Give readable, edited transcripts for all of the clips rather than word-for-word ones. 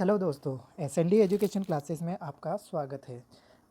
Hello दोस्तों, S and D education classes में आपका स्वागत है।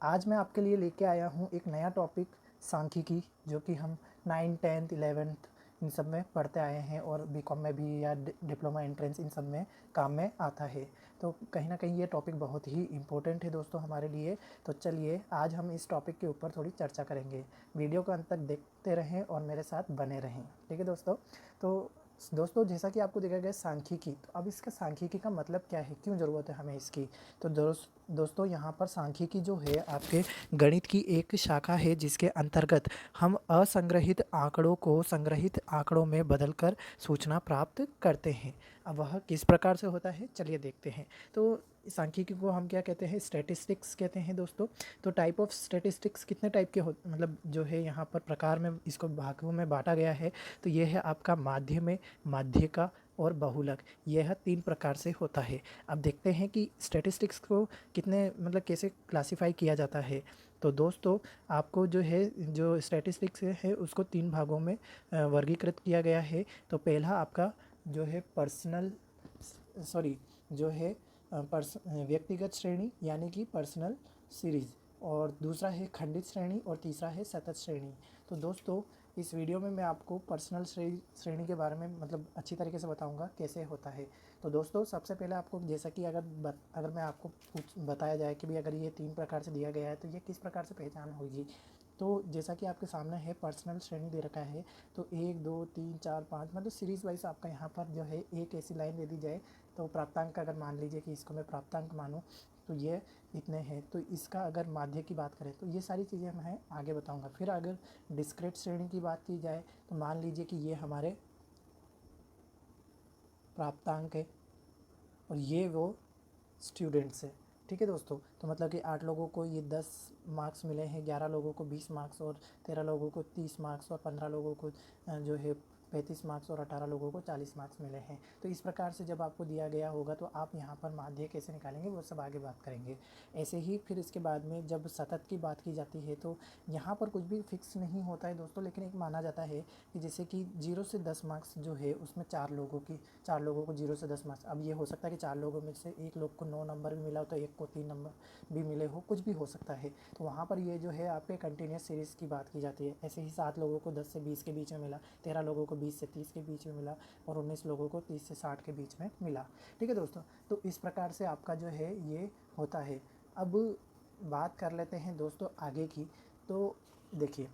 आज मैं आपके लिए लेके आया हूँ एक नया टॉपिक सांख्यिकी, जो कि हम 9, 10th 11th इन सब में पढ़ते आए हैं और बीकॉम में भी या डिप्लोमा एंट्रेंस इन सब में काम में आता है। तो कहीं ना कहीं ये टॉपिक बहुत ही इम्पोर्टेंट है दोस्तों हमारे लिए। तो चलिए आज हम इस टॉपिक के ऊपर थोड़ी चर्चा करेंगे। वीडियो को अंत तक देखते रहें और मेरे साथ बने रहें, ठीक है दोस्तों। तो दोस्तों जैसा कि आपको देखा गया सांख्यिकी, तो अब इसका सांख्यिकी का मतलब क्या है, क्यों ज़रूरत है हमें इसकी। तो दोस्तों यहाँ पर सांख्यिकी जो है आपके गणित की एक शाखा है, जिसके अंतर्गत हम असंग्रहित आंकड़ों को संग्रहित आंकड़ों में बदलकर सूचना प्राप्त करते हैं। अब वह किस प्रकार से होता है, चलिए देखते हैं। तो सांख्यिकी को हम क्या कहते हैं, स्टैटिस्टिक्स कहते हैं दोस्तों। तो टाइप ऑफ स्टैटिस्टिक्स कितने टाइप के हो, मतलब जो है यहाँ पर प्रकार में इसको भागों में बांटा गया है। तो ये है आपका माध्य में, माध्यिका और बहुलक। यह 3 प्रकार से होता है। अब देखते हैं कि स्टैटिस्टिक्स को कितने मतलब कैसे क्लासिफाई किया जाता है। तो दोस्तों आपको जो है, जो स्टैटिस्टिक्स है उसको 3 भागों में वर्गीकृत किया गया है। तो पहला आपका जो है पर्सनल सॉरी जो है व्यक्तिगत श्रेणी यानी कि पर्सनल सीरीज़, और दूसरा है खंडित श्रेणी, और तीसरा है सतत श्रेणी। तो दोस्तों इस वीडियो में मैं आपको पर्सनल श्रेणी के बारे में मतलब अच्छी तरीके से बताऊंगा कैसे होता है। तो दोस्तों सबसे पहले आपको जैसा कि अगर मैं आपको बताया जाए कि भी अगर ये 3 प्रकार से दिया गया है तो ये किस प्रकार से पहचान होगी। तो जैसा कि आपके सामने है पर्सनल श्रेणी दे रखा है। तो 1 2 3 4 5 मतलब सीरीज़ वाइज आपका यहाँ पर जो है एक ऐसी लाइन दे दी जाए। तो प्राप्तांक अगर मान लीजिए कि इसको मैं प्राप्तांक मानूँ तो ये इतने हैं। तो इसका अगर माध्य की बात करें तो ये सारी चीज़ें मैं आगे बताऊंगा। फिर अगर डिस्क्रीट श्रेणी की बात की जाए तो मान लीजिए कि ये हमारे प्राप्तांक है और ये वो स्टूडेंट्स है, ठीक है दोस्तों। तो मतलब कि 8 लोगों को ये 10 मार्क्स मिले हैं, 11 लोगों को 20 मार्क्स, और 13 लोगों को 30 मार्क्स, और 15 लोगों को जो है 35 मार्क्स, और 18 लोगों को 40 मार्क्स मिले हैं। तो इस प्रकार से जब आपको दिया गया होगा तो आप यहाँ पर माध्य कैसे निकालेंगे वो सब आगे बात करेंगे। ऐसे ही फिर इसके बाद में जब सतत की बात की जाती है तो यहाँ पर कुछ भी फिक्स नहीं होता है दोस्तों, लेकिन एक माना जाता है कि जैसे कि 0 से 10 मार्क्स जो है उसमें 4 लोगों को 0 से 10 मार्क्स। अब ये हो सकता है कि 4 लोगों में से एक लोग को 9 नंबर भी मिला हो, तो एक को 3 नंबर भी मिले हो, कुछ भी हो सकता है। तो वहाँ पर ये जो है आपके कंटिन्यूस सीरीज़ की बात की जाती है। ऐसे ही 7 लोगों को 10 से 20 के बीच में मिला, 13 लोगों को 20 से 30 के बीच में मिला, और 19 लोगों को 30 से 60 के बीच में मिला, ठीक है दोस्तों। तो इस प्रकार से आपका जो है ये होता है। अब बात कर लेते हैं दोस्तों आगे की। तो देखिए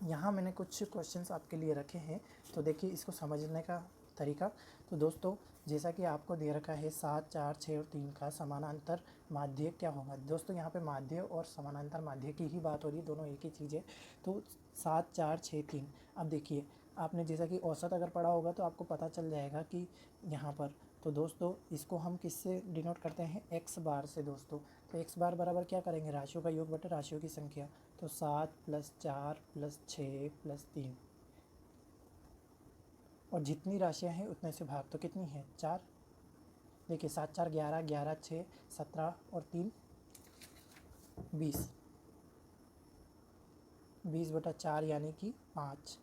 यहाँ मैंने कुछ क्वेश्चंस आपके लिए रखे हैं, तो देखिए इसको समझने का तरीका। तो दोस्तों जैसा कि आपको दे रखा है 7 4 6 और 3 का समानांतर माध्य क्या होगा। दोस्तों यहाँ पे माध्य और समानांतर माध्य की ही बात हो रही है, दोनों एक ही चीज़ है। तो 7 4 6 3। अब देखिए आपने जैसा कि औसत अगर पढ़ा होगा तो आपको पता चल जाएगा कि यहाँ पर, तो दोस्तों इसको हम किससे डिनोट करते हैं, एक्स बार से दोस्तों। तो एक्स बार बराबर क्या करेंगे, राशियों का योग बटे राशियों की संख्या। तो 7 + 4 + 6 + 3, और जितनी राशियाँ हैं उतने से भाग। तो कितनी है, 4। देखिए 7 4 11, 11 6 17, और 3 20, 20/4 यानी कि 5।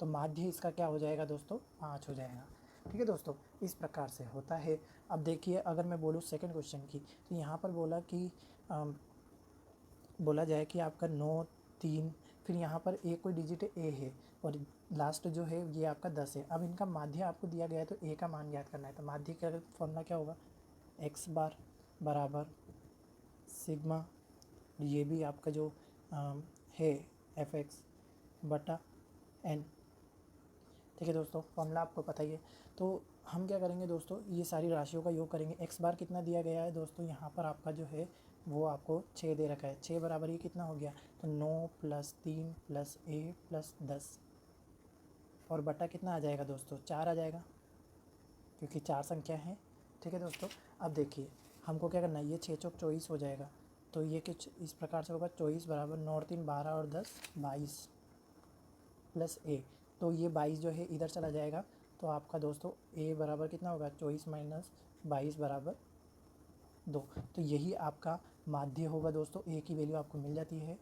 तो माध्य इसका क्या हो जाएगा दोस्तों, 5 हो जाएगा, ठीक है दोस्तों। इस प्रकार से होता है। अब देखिए अगर मैं बोलूँ सेकंड क्वेश्चन की, तो यहाँ पर बोला कि बोला जाए कि आपका 9 3, फिर यहाँ पर एक कोई डिजिट ए है, और लास्ट जो है ये आपका 10 है। अब इनका माध्य आपको दिया गया है तो ए का मान ज्ञात करना है। तो माध्य का फॉर्मूला क्या होगा, एक्स बार बराबर सिग्मा, ये भी आपका जो है एफ एक्स बटा एन, ठीक है दोस्तों। फॉर्मूला आपको पता ही है। तो हम क्या करेंगे दोस्तों, ये सारी राशियों का योग करेंगे। एक्स बार कितना दिया गया है दोस्तों, यहाँ पर आपका जो है वो आपको 6 दे रखा है। 6 बराबर ये कितना हो गया, तो 9 + 3 + a + 10, और बटा कितना आ जाएगा दोस्तों, 4 आ जाएगा, क्योंकि 4 संख्या है, ठीक है दोस्तों। अब देखिए हमको क्या करना है, ये 6 चौक 24 हो जाएगा। तो ये कुछ इस प्रकार से होगा, 24 बराबर 9 और 3 12 और 10 22 + a। तो ये 22 जो है इधर चला जाएगा। तो आपका दोस्तों a बराबर कितना होगा, 24 - 22 बराबर 2। तो यही आपका माध्य होगा दोस्तों। a की वैल्यू आपको मिल जाती है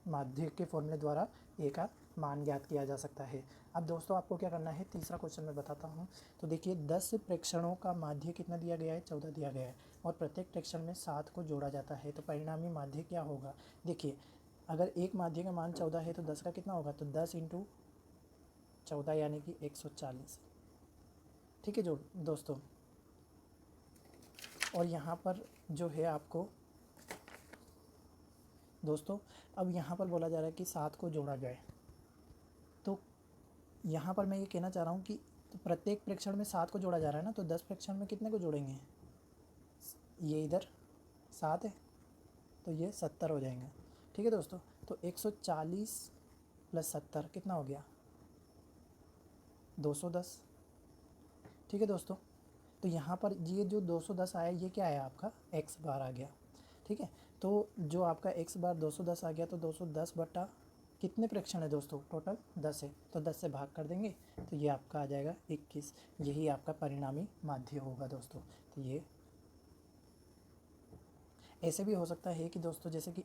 माध्यिक के फॉर्मूले द्वारा ए का मान ज्ञात किया जा सकता है। अब दोस्तों आपको क्या करना है, तीसरा क्वेश्चन मैं बताता हूँ। तो देखिए 10 प्रेक्षणों का माध्य कितना दिया गया है, 14 दिया गया है और प्रत्येक प्रेक्षण में 7 को जोड़ा जाता है, तो परिणामी माध्य क्या होगा। देखिए अगर एक माध्य का मान 14 है तो 10 का कितना होगा, तो 10 इंटू 14 यानी कि 140। ठीक है जो दोस्तों, और यहाँ पर जो है आपको दोस्तों, अब यहाँ पर बोला जा रहा है कि 7 को जोड़ा जाए। तो यहाँ पर मैं ये कहना चाह रहा हूँ कि तो प्रत्येक प्रेक्षण में 7 को जोड़ा जा रहा है ना, तो 10 प्रेक्षण में कितने को जोड़ेंगे, ये इधर 7 है तो ये 70 हो जाएंगे। ठीक है दोस्तों, तो 140 प्लस 70 कितना हो गया, 210। ठीक है दोस्तों, तो यहाँ पर ये जो 210 आया ये क्या आया, आपका x बार आ गया। ठीक है, तो जो आपका x बार 210 आ गया, तो 210 बटा कितने प्रेक्षण है दोस्तों, टोटल 10 है, तो 10 से भाग कर देंगे तो ये आपका आ जाएगा 21। यही आपका परिणामी माध्य होगा दोस्तों। तो ये ऐसे भी हो सकता है कि दोस्तों जैसे कि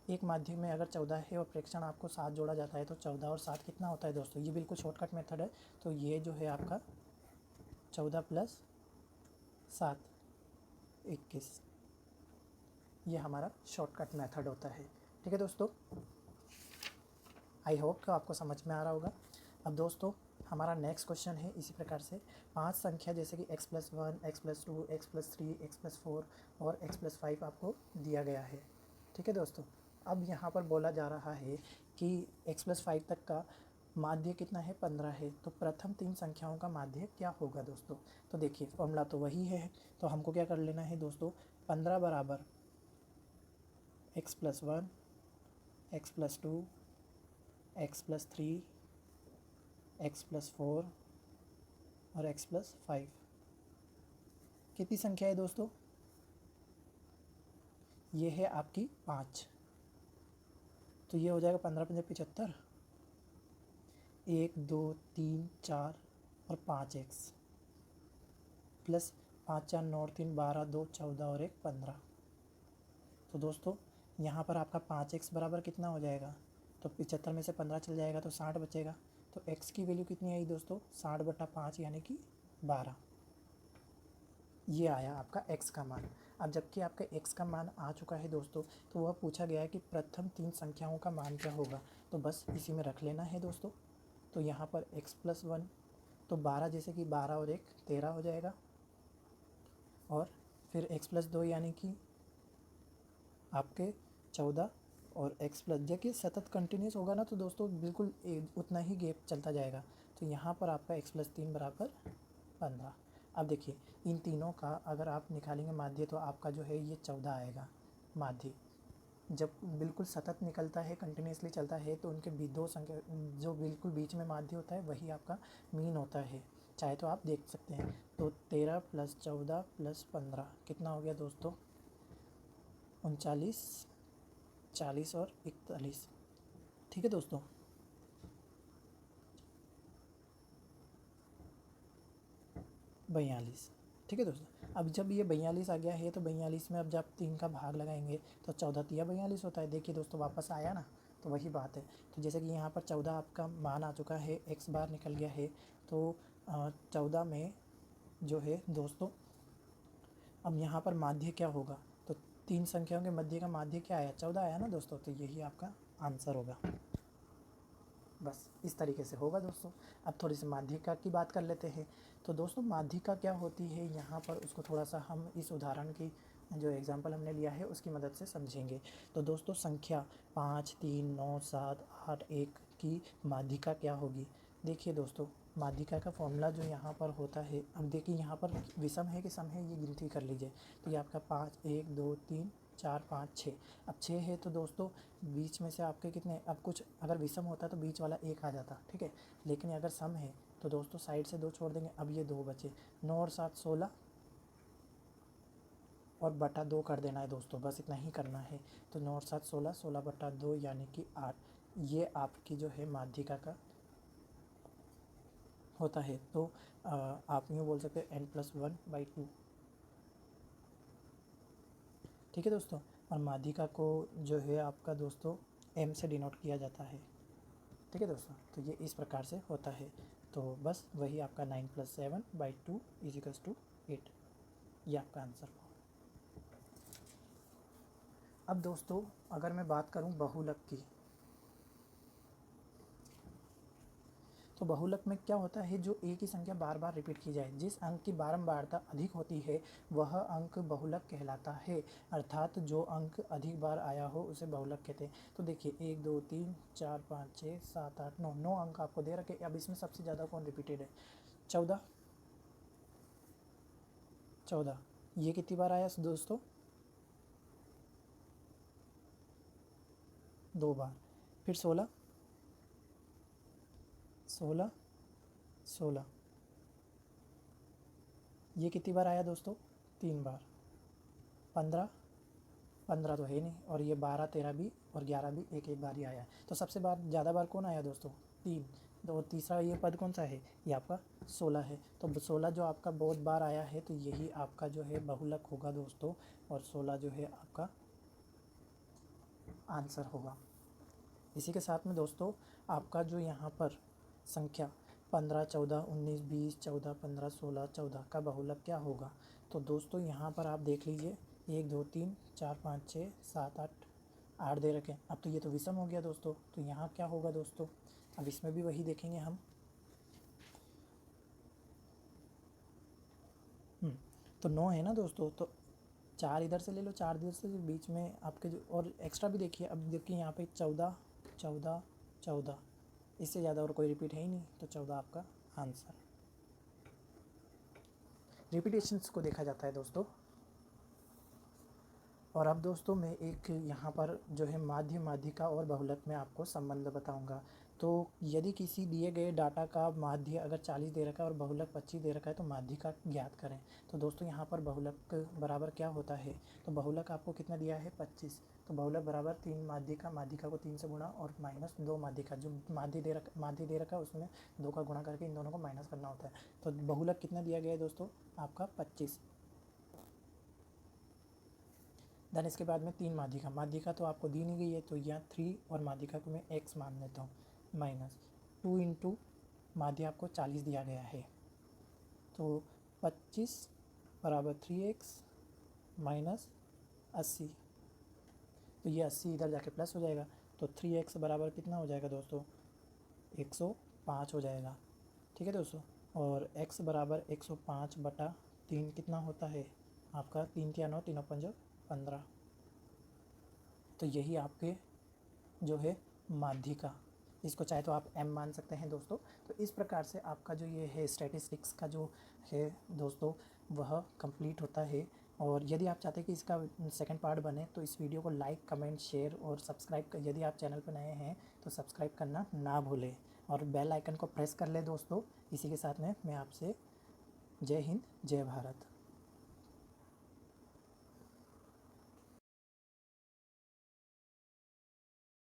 एक माध्यम में अगर 14 है और प्रेक्षण आपको 7 जोड़ा जाता है, तो 14 और 7 कितना होता है दोस्तों, ये बिल्कुल शॉर्टकट मेथड है। तो ये जो है आपका 14 प्लस 7 21, ये हमारा शॉर्टकट मेथड होता है। ठीक है दोस्तों, आई होप कि आपको समझ में आ रहा होगा। अब दोस्तों हमारा नेक्स्ट क्वेश्चन है इसी प्रकार से 5 संख्या जैसे कि x+1, x+2, x+3, x+4 और x+5 आपको दिया गया है। ठीक है दोस्तों, अब यहाँ पर बोला जा रहा है कि x+5 तक का माध्य कितना है, 15 है, तो प्रथम 3 संख्याओं का माध्य क्या होगा दोस्तों। तो देखिए फॉर्मूला तो वही है, तो हमको क्या कर लेना है दोस्तों, 15 बराबर x+1, x+2, x+3, x+4 और x+5 कितनी संख्या है दोस्तों, ये है आपकी 5। तो ये हो जाएगा 15 पंजे 75, 1 2 3 4 और 5x प्लस 5 4 9 3 12 2 14 और 1 15। तो दोस्तों यहाँ पर आपका 5x बराबर कितना हो जाएगा, तो 75 में से 15 चल जाएगा तो 60 बचेगा। तो x की वैल्यू कितनी आई दोस्तों, 60 बटा 5 यानी कि 12। ये आया आपका x का मान। अब जबकि आपका x का मान आ चुका है दोस्तों, तो वह पूछा गया है कि प्रथम 3 संख्याओं का मान क्या होगा, तो बस इसी में रख लेना है दोस्तों। तो यहाँ पर x+1 तो 12 जैसे कि 12 और 1 13 हो जाएगा, और फिर x+2 यानी कि आपके 14 और x+ देखिए सतत कंटिन्यूस होगा ना, तो दोस्तों बिल्कुल उतना ही गैप चलता जाएगा। तो यहाँ पर आपका x+3 बराबर 15। अब देखिए इन तीनों का अगर आप निकालेंगे माध्य, तो आपका जो है ये 14 आएगा माध्य। जब बिल्कुल सतत निकलता है, कंटिन्यूसली चलता है, तो उनके दो संख्या जो बिल्कुल बीच में माध्य होता है वही आपका मीन होता है। चाहे तो आप देख सकते हैं। तो 13 प्लस 14 प्लस 15 कितना हो गया दोस्तों, 39, 40 और 41। ठीक है दोस्तों, बयालीस। ठीक है दोस्तों, अब जब ये 42 आ गया है, तो 42 में अब जब 3 का भाग लगाएंगे तो 14 तिया 42 होता है। देखिए दोस्तों वापस आया ना, तो वही बात है। तो जैसे कि यहाँ पर 14 आपका मान आ चुका है, x बार निकल गया है, तो 14 में जो है दोस्तों अब यहाँ पर माध्य क्या होगा, तो 3 संख्याओं के मध्य का माध्य क्या आया, 14 आया ना दोस्तों, तो यही आपका आंसर होगा। बस इस तरीके से होगा दोस्तों। अब थोड़ी सी माध्यिका की बात कर लेते हैं। तो दोस्तों माध्यिका क्या होती है, यहाँ पर उसको थोड़ा सा हम इस उदाहरण की जो एग्जांपल हमने लिया है उसकी मदद से समझेंगे। तो दोस्तों संख्या 5 3 9 7 8 1 की माध्यिका क्या होगी। देखिए दोस्तों माध्यिका का फॉर्मूला जो यहाँ पर होता है, अब देखिए यहाँ पर विषम है कि सम है, ये गिनती कर लीजिए। तो ये आपका 5 1 2 3 4 5 6। अब 6 है तो दोस्तों बीच में से आपके कितने, अब कुछ अगर विषम होता तो बीच वाला 1 आ जाता, ठीक है। लेकिन अगर सम है तो दोस्तों साइड से 2 छोड़ देंगे, अब ये 2 बचे। 9 और 7 16 और बटा 2 कर देना है दोस्तों, बस इतना ही करना है। तो 9 और 7 16, 16 बटा 2 यानी कि 8। ये आपकी जो है माध्यिका का होता है। तो आप यूँ बोल सकते हैं n+1/2। ठीक है दोस्तों, और माध्यिका को जो है आपका दोस्तों m से डिनोट किया जाता है। ठीक है दोस्तों, तो ये इस प्रकार से होता है। तो बस वही आपका 9 + 7/2 = 8, ये आपका आंसर हुआ। अब दोस्तों अगर मैं बात करूं बहुलक की, तो बहुलक में क्या होता है, जो एक ही संख्या बार बार रिपीट की जाए, जिस अंक की बारंबारता अधिक होती है वह अंक बहुलक कहलाता है। अर्थात जो अंक अधिक बार आया हो उसे बहुलक कहते हैं। तो देखिए 1 2 3 4 5 6 7 8 9, 9 अंक आपको दे रखे। अब इसमें सबसे ज़्यादा कौन रिपीटेड है? 14। 14 ये कितनी बार आया दोस्तों? 2 बार। फिर 16, 16, 16 ये कितनी बार आया दोस्तों? 3 बार। 15, 15 तो है नहीं, और ये 12 13 भी और 11 भी एक एक बार ही आया है। तो सबसे ज़्यादा बार कौन आया दोस्तों? 3। तो तीसरा ये पद कौन सा है? ये आपका 16 है। तो 16 जो आपका बहुत बार आया है, तो यही आपका जो है बहुलक होगा दोस्तों, और 16 जो है आपका आंसर होगा। इसी के साथ में दोस्तों आपका जो यहाँ पर संख्या 15 14 19 20 14 15 16 14 का बहुलक क्या होगा? तो दोस्तों यहाँ पर आप देख लीजिए 1 2 3 4 5 6 7 8 8 दे रखे। अब तो ये तो विषम हो गया दोस्तों, तो यहाँ क्या होगा दोस्तों? अब इसमें भी वही देखेंगे हम। तो 9 है ना दोस्तों, तो 4 इधर से ले लो, 4 इधर से, बीच में आपके जो और एक्स्ट्रा भी देखिए। अब देखिए यहाँ पे 14 14 14, इससे ज़्यादा और कोई रिपीट है ही नहीं, तो 14 आपका आंसर। रिपीटेशंस को देखा जाता है दोस्तों। और अब दोस्तों मैं एक यहाँ पर जो है माध्य, माध्यिका और बहुलक में आपको संबंध बताऊँगा। तो यदि किसी दिए गए डाटा का माध्य अगर 40 दे रखा है और बहुलक 25 दे रखा है, तो माध्यिका ज्ञात करें। तो दोस्तों यहाँ पर बहुलक बराबर क्या होता है? तो बहुलक आपको कितना दिया है? 25। तो बहुलक बराबर 3 माध्यिका, माध्यिका को 3 से गुणा और माइनस 2 माध्यिका। जो माध्य दे रखा है उसमें 2 का गुणा करके इन दोनों को माइनस करना होता है। तो बहुलक कितना दिया गया है दोस्तों? आपका 25। देन इसके बाद में 3 माध्यिका, माध्यिका तो आपको दी नहीं गई है, तो यहाँ 3 और माध्यिका को मैं x मान लेता हूँ, माइनस 2 इंटू माध्य आपको 40 दिया गया है, तो 25 बराबर 3x माइनस 80। तो ये 80 इधर जाके प्लस हो जाएगा, तो 3x बराबर कितना हो जाएगा दोस्तों? 105 हो जाएगा। ठीक है दोस्तों, और x बराबर 105/3 कितना होता है आपका? 3 क्या 9, 3 5 15। तो यही आपके जो है माध्यिका, इसको चाहे तो आप m मान सकते हैं दोस्तों। तो इस प्रकार से आपका जो ये है स्टैटिस्टिक्स का जो है दोस्तों वह कंप्लीट होता है। और यदि आप चाहते हैं कि इसका सेकंड पार्ट बने, तो इस वीडियो को लाइक कमेंट शेयर और सब्सक्राइब यदि आप चैनल पर नए हैं तो सब्सक्राइब करना ना भूलें, और बेल आइकन को प्रेस कर ले दोस्तों। इसी के साथ में मैं आपसे जय हिंद जय भारत।